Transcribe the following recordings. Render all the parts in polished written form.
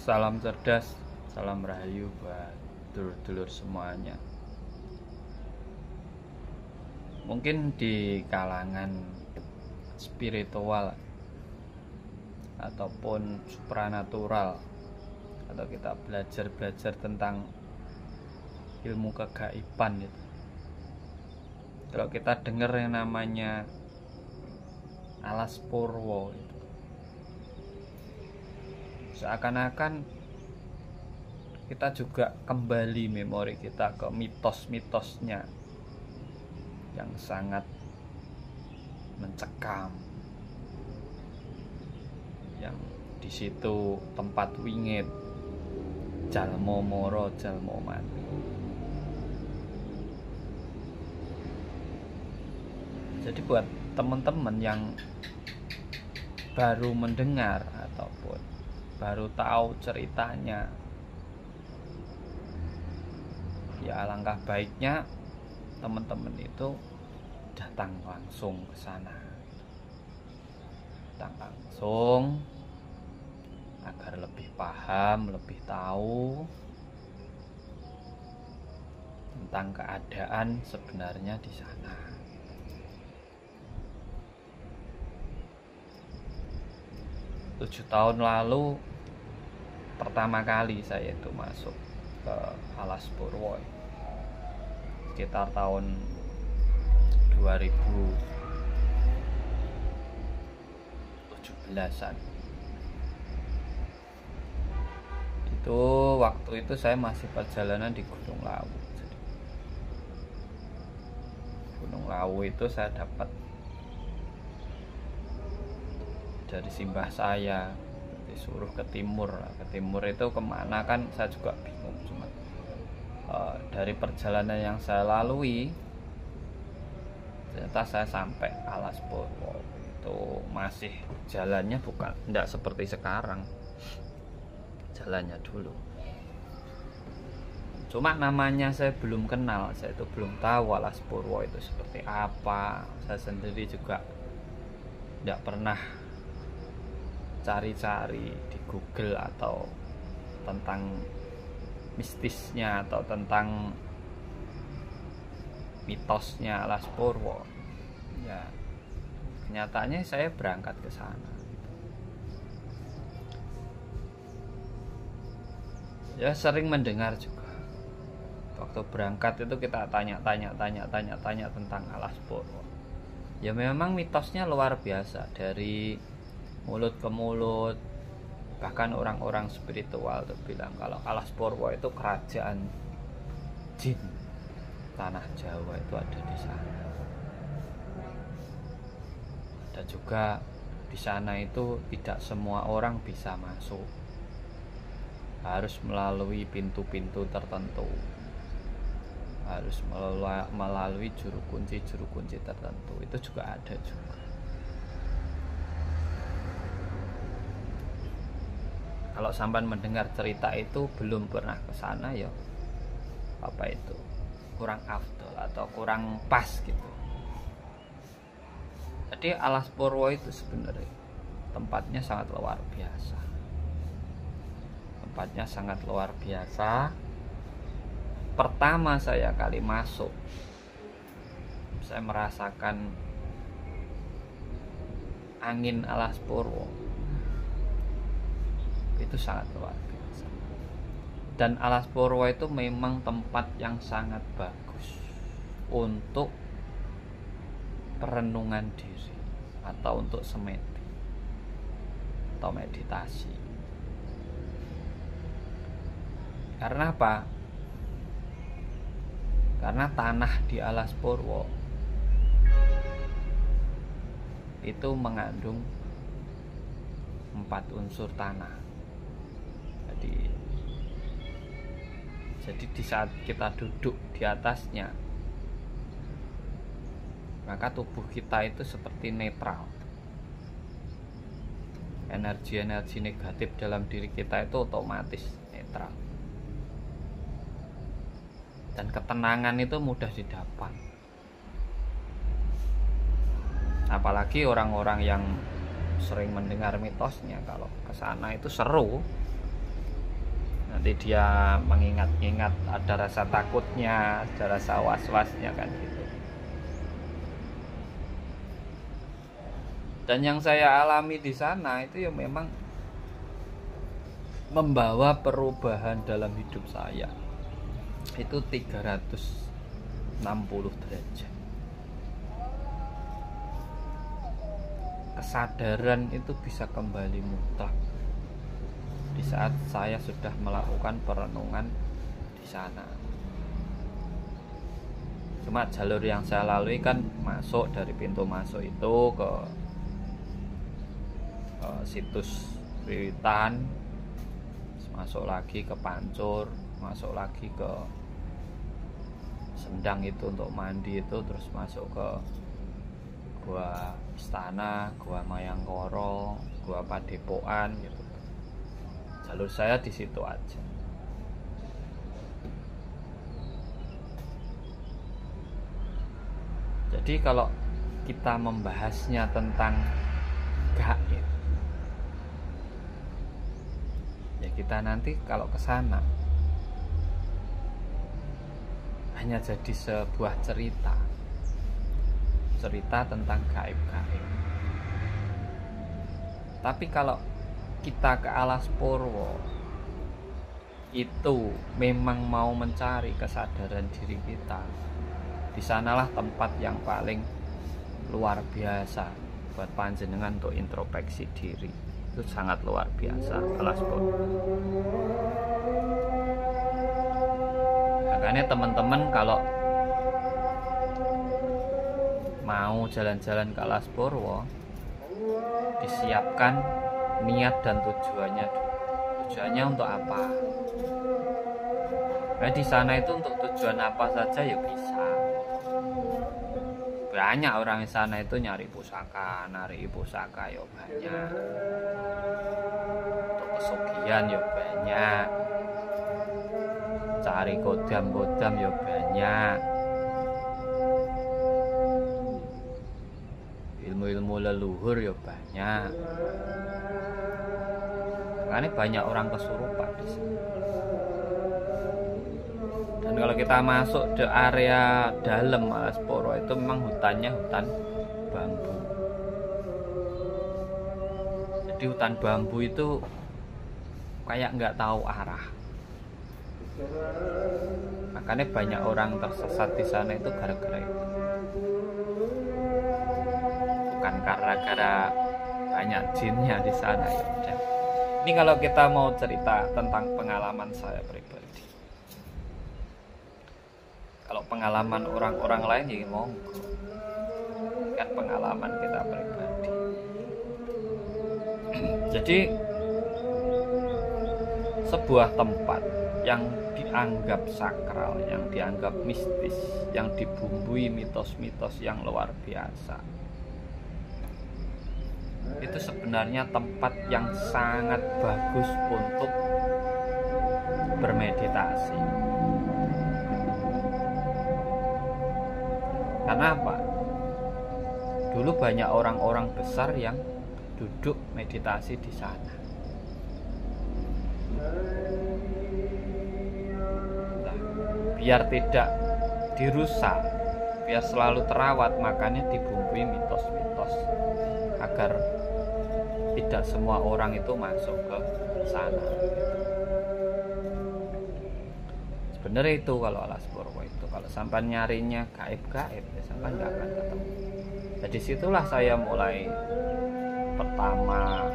Salam cerdas, salam rahayu buat dulur-dulur semuanya. Mungkin di kalangan spiritual ataupun supranatural, atau kita belajar tentang ilmu kegaiban gitu. Kalau kita dengar yang namanya alas purwo itu, seakan-akan kita juga kembali memori kita ke mitos-mitosnya yang sangat mencekam, yang di situ tempat wingit, jalmo moro jalmo mati. Jadi buat teman-teman yang baru mendengar ataupun baru tahu ceritanya, ya alangkah baiknya teman-teman itu datang langsung ke sana, datang langsung agar lebih paham, lebih tahu tentang keadaan sebenarnya di sana. 7 tahun lalu pertama kali saya itu masuk ke alas purwo, sekitar tahun 2017-an. Itu waktu itu saya masih perjalanan di Gunung Lawu. Gunung Lawu itu saya dapat dari simbah saya, disuruh ke timur. Ke timur itu kemana kan saya juga bingung, cuma dari perjalanan yang saya lalui ternyata saya sampai alas purwo. Itu masih jalannya tidak seperti sekarang, jalannya dulu. Cuma namanya saya belum kenal, saya itu belum tahu alas purwo itu seperti apa. Saya sendiri juga tidak pernah cari-cari di Google atau tentang mistisnya atau tentang mitosnya alas purwo. Ya, kenyataannya saya berangkat ke sana. Ya sering mendengar juga. Waktu berangkat itu kita tanya tentang alas purwo. Ya memang mitosnya luar biasa, dari mulut ke mulut. Bahkan orang-orang spiritual tuh bilang kalau alas purwo itu kerajaan jin tanah Jawa itu ada di sana. Dan juga di sana itu tidak semua orang bisa masuk, harus melalui pintu-pintu tertentu, harus melalui juru kunci tertentu. Itu juga ada juga. Kalau sampai mendengar cerita itu belum pernah ke sana, ya apa itu kurang afdol atau kurang pas gitu. Jadi alas purwo itu sebenarnya tempatnya sangat luar biasa. Tempatnya sangat luar biasa. Pertama saya kali masuk, saya merasakan angin alas purwo. Itu sangat luar biasa. Dan alas purwo itu memang tempat yang sangat bagus untuk perenungan diri atau untuk semedi atau meditasi. Karena apa? Karena tanah di alas purwo itu mengandung 4 unsur tanah. Jadi di saat kita duduk di atasnya, maka tubuh kita itu seperti netral. Energi-energi negatif dalam diri kita itu otomatis netral. Dan ketenangan itu mudah didapat. Apalagi orang-orang yang sering mendengar mitosnya, kalau ke sana itu seru, nanti dia mengingat-ingat, ada rasa takutnya, ada rasa was-wasnya kan gitu. Dan yang saya alami di sana itu ya memang membawa perubahan dalam hidup saya itu 360 derajat. Kesadaran itu bisa kembali mutlak di saat saya sudah melakukan perenungan di sana. Cuma jalur yang saya lalui kan masuk dari pintu masuk itu ke situs Wiwitan, masuk lagi ke Pancur, masuk lagi ke Sendang itu untuk mandi itu, terus masuk ke Gua Istana, Gua Mayangkara, Gua Padepokan gitu. Jalur saya di situ aja. Jadi kalau kita membahasnya tentang gaib, ya kita nanti kalau ke sana hanya jadi sebuah cerita tentang gaib-gaib. Tapi kalau kita ke Alas Purwo itu memang mau mencari kesadaran diri kita, di sanalah tempat yang paling luar biasa buat panjenengan untuk introspeksi diri. Itu sangat luar biasa Alas Purwo. Makanya teman-teman kalau mau jalan-jalan ke Alas Purwo, disiapkan niat dan tujuannya. Tujuannya untuk apa? Nah, di sana itu untuk tujuan apa saja ya bisa. Banyak orang di sana itu nyari pusaka ya banyak. Untuk pesugihan ya banyak. Cari kodam ya banyak. Ilmu-ilmu leluhur ya banyak. Makanya banyak orang kesurupan di sini. Dan kalau kita masuk ke area dalam Alas Purwo itu memang hutannya hutan bambu. Jadi hutan bambu itu kayak nggak tahu arah. Makanya banyak orang tersesat di sana itu gara-gara itu. Bukan gara-gara banyak jinnya di sana ya. Dan ini kalau kita mau cerita tentang pengalaman saya pribadi. Kalau pengalaman orang-orang lain ya monggo. Kan pengalaman kita pribadi. Jadi sebuah tempat yang dianggap sakral, yang dianggap mistis, yang dibumbui mitos-mitos yang luar biasa, itu sebenarnya tempat yang sangat bagus untuk bermeditasi. Karena apa? Dulu banyak orang-orang besar yang duduk meditasi di sana. Nah, biar tidak dirusak, biar selalu terawat, makanya dibumbui mitos-mitos agar tidak semua orang itu masuk ke sana. Sebenarnya itu kalau Alas Purwo itu, kalau sampai nyarinya gaib-gaib, ya sampai nggak akan ketemu. Jadi situlah saya mulai pertama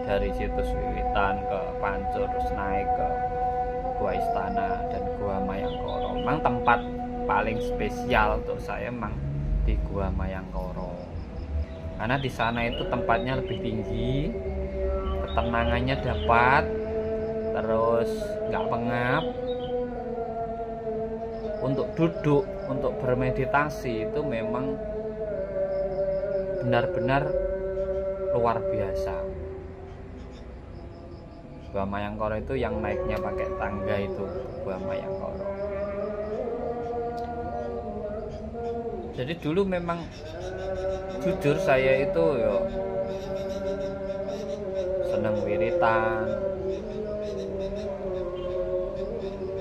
dari situs Wiwitan ke Pancur, terus naik ke Gua Istana dan Gua Mayangkara. Memang tempat paling spesial untuk saya memang di Gua Mayangkara. Karena di sana itu tempatnya lebih tinggi, ketenangannya dapat, terus nggak pengap. Untuk duduk, untuk bermeditasi itu memang benar-benar luar biasa. Gua Mayangkara itu yang naiknya pakai tangga itu Gua Mayangkara. Jadi dulu memang jujur saya itu yo seneng wiritan,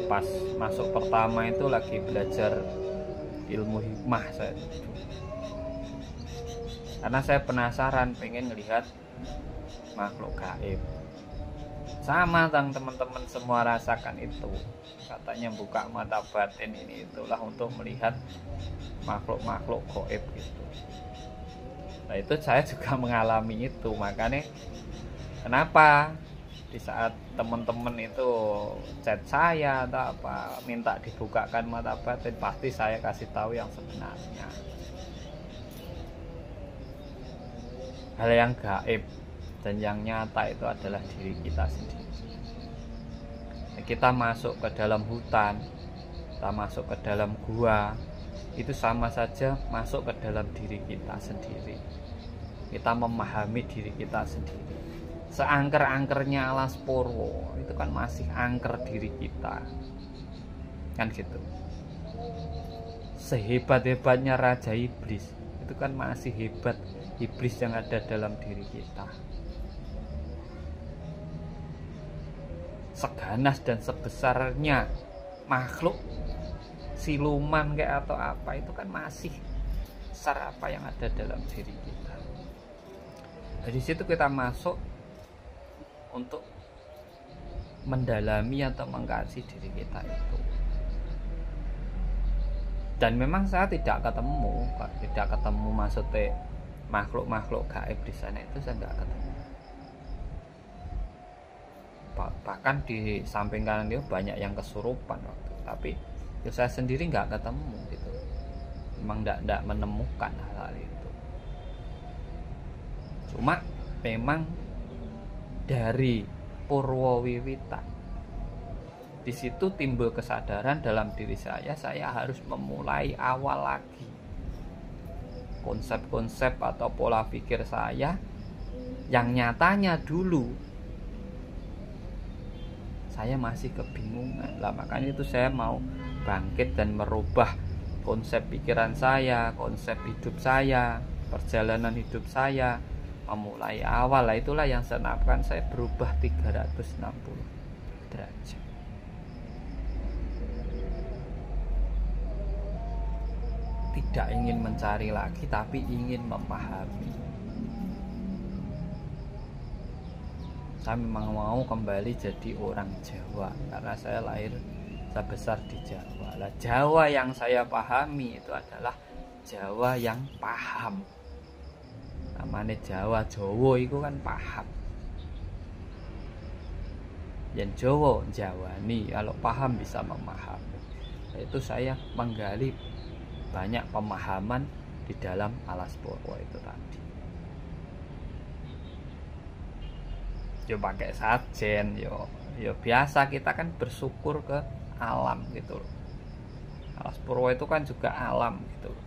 pas masuk pertama itu lagi belajar ilmu hikmah saya dulu. Karena saya penasaran pengen ngelihat makhluk gaib. Sama teman-teman semua rasakan itu. Katanya buka mata batin ini itulah untuk melihat makhluk-makhluk gaib gitu. Nah itu saya juga mengalami itu. Makanya kenapa di saat teman-teman itu chat saya atau apa minta dibukakan mata batin, pasti saya kasih tahu yang sebenarnya. Hal yang gaib dan yang nyata itu adalah diri kita sendiri. Kita masuk ke dalam hutan, kita masuk ke dalam gua, itu sama saja masuk ke dalam diri kita sendiri. Kita memahami diri kita sendiri. Seangker-angkernya Alas Purwo itu kan masih angker diri kita, kan gitu. Sehebat-hebatnya Raja Iblis itu kan masih hebat iblis yang ada dalam diri kita. Seganas dan sebesarnya makhluk siluman kayak atau apa itu kan masih besar apa yang ada dalam diri kita. Dari situ kita masuk untuk mendalami atau mengkaji diri kita itu. Dan memang saya tidak ketemu maksudnya makhluk-makhluk gaib di sana itu saya nggak ketemu. Bahkan di samping kanan dia banyak yang kesurupan waktu, tapi ya saya sendiri nggak ketemu gitu. Memang nggak menemukan hal-hal itu. Cuma memang dari Purwowiwitan di situ timbul kesadaran dalam diri saya harus memulai awal lagi. Konsep-konsep atau pola pikir saya yang nyatanya dulu saya masih kebingungan lah, makanya itu saya mau bangkit dan merubah konsep pikiran saya, konsep hidup saya, perjalanan hidup saya, memulai awal lah. Itulah yang saya namakan saya berubah 360 derajat. Tidak ingin mencari lagi, tapi ingin memahami. Saya memang mau kembali jadi orang Jawa karena saya besar di Jawa. Lah Jawa yang saya pahami itu adalah Jawa yang paham. Namanya Jawa itu kan paham. Yang Jawa nih kalau paham bisa memahami. Itu saya menggali banyak pemahaman di dalam Alas Purwo itu tadi. Yo pakai sajen, yo biasa kita kan bersyukur ke alam gitu loh. Alas Purwo itu kan juga alam gitu loh.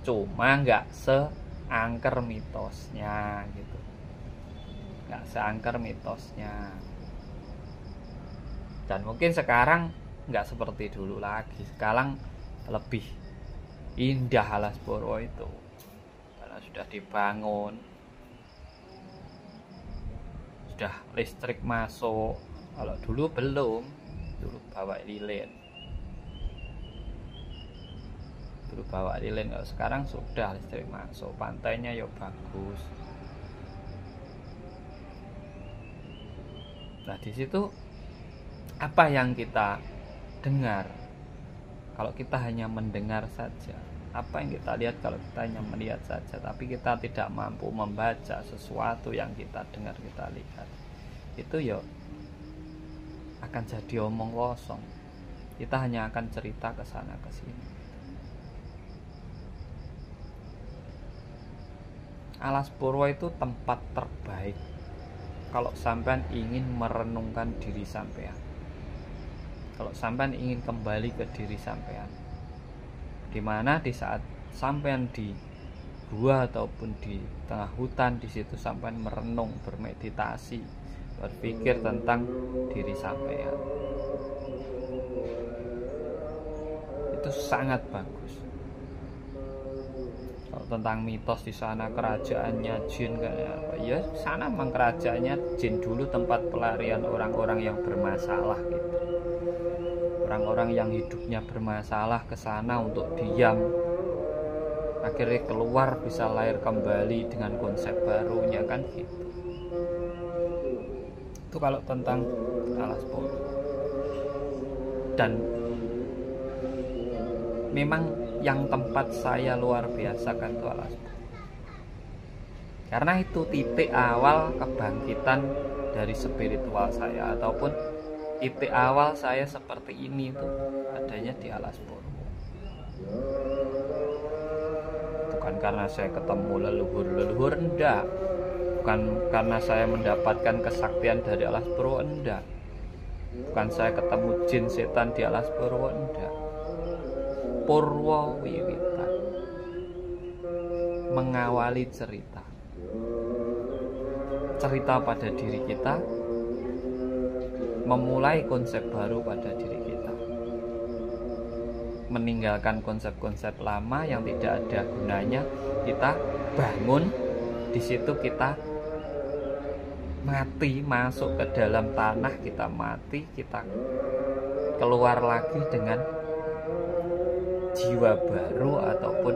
Cuma nggak seangker mitosnya gitu. Nggak seangker mitosnya. Dan mungkin sekarang nggak seperti dulu lagi. Sekarang lebih indah Alas Purwo itu karena sudah dibangun, sudah listrik masuk. Kalau dulu belum, dulu bawa lilin. Kalau sekarang sudah listrik masuk, pantainya ya bagus. Nah di situ apa yang kita dengar? Kalau kita hanya mendengar saja, apa yang kita lihat kalau kita hanya melihat saja, tapi kita tidak mampu membaca sesuatu yang kita dengar, kita lihat, itu ya akan jadi omong kosong. Kita hanya akan cerita ke sana ke sini. Alas Purwo itu tempat terbaik kalau sampean ingin merenungkan diri sampean. Kalau sampean ingin kembali ke diri sampean, dimana di saat sampean di gua ataupun di tengah hutan, di situ sampean merenung, bermeditasi, berpikir tentang diri sampean, itu sangat bagus. Kalau tentang mitos di sana kerajaannya jin kayak apa, ya sana memang kerajaannya jin dulu, tempat pelarian orang-orang yang bermasalah gitu. Orang-orang yang hidupnya bermasalah ke sana untuk diam, akhirnya keluar bisa lahir kembali dengan konsep barunya kan gitu. Itu kalau tentang Alas Poro. Dan memang yang tempat saya luar biasa kan itu Alas Poro, karena itu titik awal kebangkitan dari spiritual saya, ataupun titik awal saya seperti ini itu adanya di Alas Poro. Bukan karena saya ketemu leluhur-leluhur, enggak. Bukan karena saya mendapatkan kesaktian dari Alas Poro, enggak. Bukan saya ketemu jin setan di Alas Poro, enggak. Purwo Wiwitan mengawali cerita pada diri kita, memulai konsep baru pada diri kita, meninggalkan konsep-konsep lama yang tidak ada gunanya. Kita bangun di situ, kita mati, masuk ke dalam tanah, kita mati, kita keluar lagi dengan jiwa baru ataupun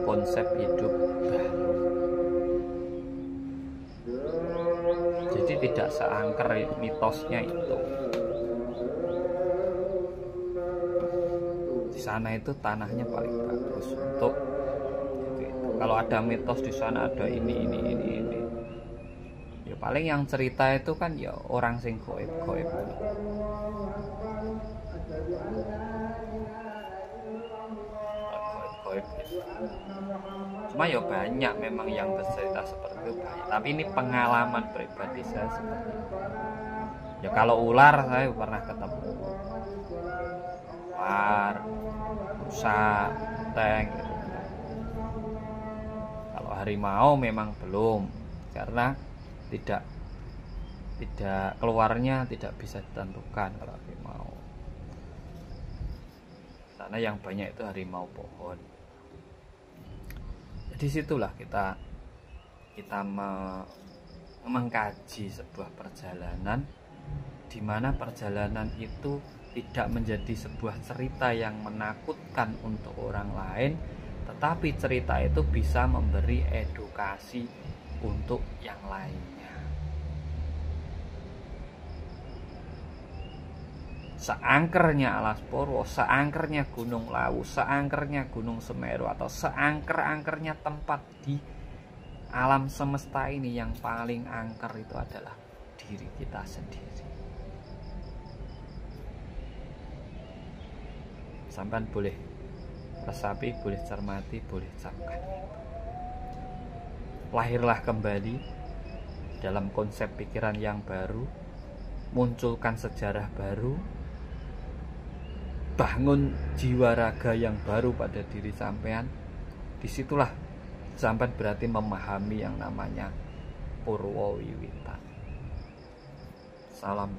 konsep hidup baru. Jadi tidak seangker mitosnya itu. Di sana itu tanahnya paling bagus untuk itu. Kalau ada mitos di sana ada ini. Ya paling yang cerita itu kan ya orang sing goib. Cuma ya banyak memang yang bercerita seperti itu banyak. Tapi ini pengalaman pribadi saya seperti itu. Ya kalau ular saya pernah ketemu, ular, rusa, tank gitu. Kalau harimau memang belum, karena tidak keluarnya tidak bisa ditentukan kalau harimau. Karena yang banyak itu harimau pohon. Disitulah kita mengkaji sebuah perjalanan, di mana perjalanan itu tidak menjadi sebuah cerita yang menakutkan untuk orang lain, tetapi cerita itu bisa memberi edukasi untuk yang lainnya. Seangkernya Alas Poro, seangkernya Gunung Lawu, seangkernya Gunung Semeru, atau seangker-angkernya tempat di alam semesta ini, yang paling angker itu adalah diri kita sendiri. Sampai boleh resapi, boleh cermati, boleh camkan. Lahirlah kembali dalam konsep pikiran yang baru, munculkan sejarah baru, bangun jiwa raga yang baru pada diri sampean. Disitulah sampean berarti memahami yang namanya Purwo Wiwitan. Salam